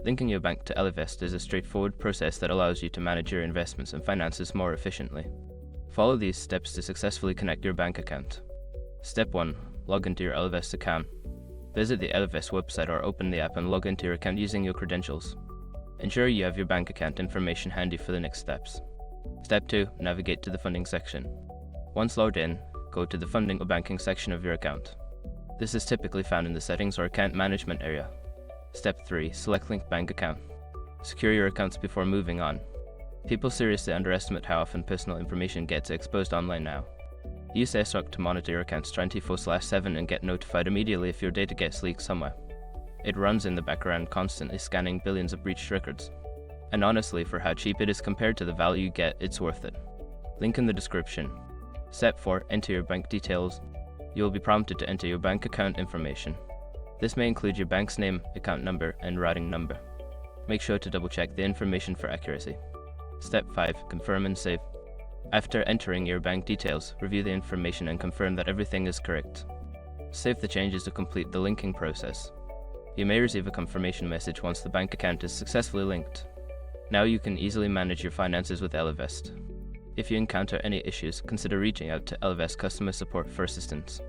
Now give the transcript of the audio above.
Linking your bank to Ellevest is a straightforward process that allows you to manage your investments and finances more efficiently. Follow these steps to successfully connect your bank account. Step 1. Log into your Ellevest account. Visit the Ellevest website or open the app and log into your account using your credentials. Ensure you have your bank account information handy for the next steps. Step 2. Navigate to the funding section. Once logged in, go to the funding or banking section of your account. This is typically found in the settings or account management area. Step 3. Select linked bank account. Secure your accounts before moving on. People seriously underestimate how often personal information gets exposed online now. Use SROC to monitor your accounts 24/7 and get notified immediately if your data gets leaked somewhere. It runs in the background constantly scanning billions of breached records. And honestly, for how cheap it is compared to the value you get, it's worth it. Link in the description. Step 4. Enter your bank details. You will be prompted to enter your bank account information. This may include your bank's name, account number, and routing number. Make sure to double check the information for accuracy. Step 5. Confirm and save. After entering your bank details, review the information and confirm that everything is correct. Save the changes to complete the linking process. You may receive a confirmation message once the bank account is successfully linked. Now you can easily manage your finances with Ellevest. If you encounter any issues, consider reaching out to Ellevest customer support for assistance.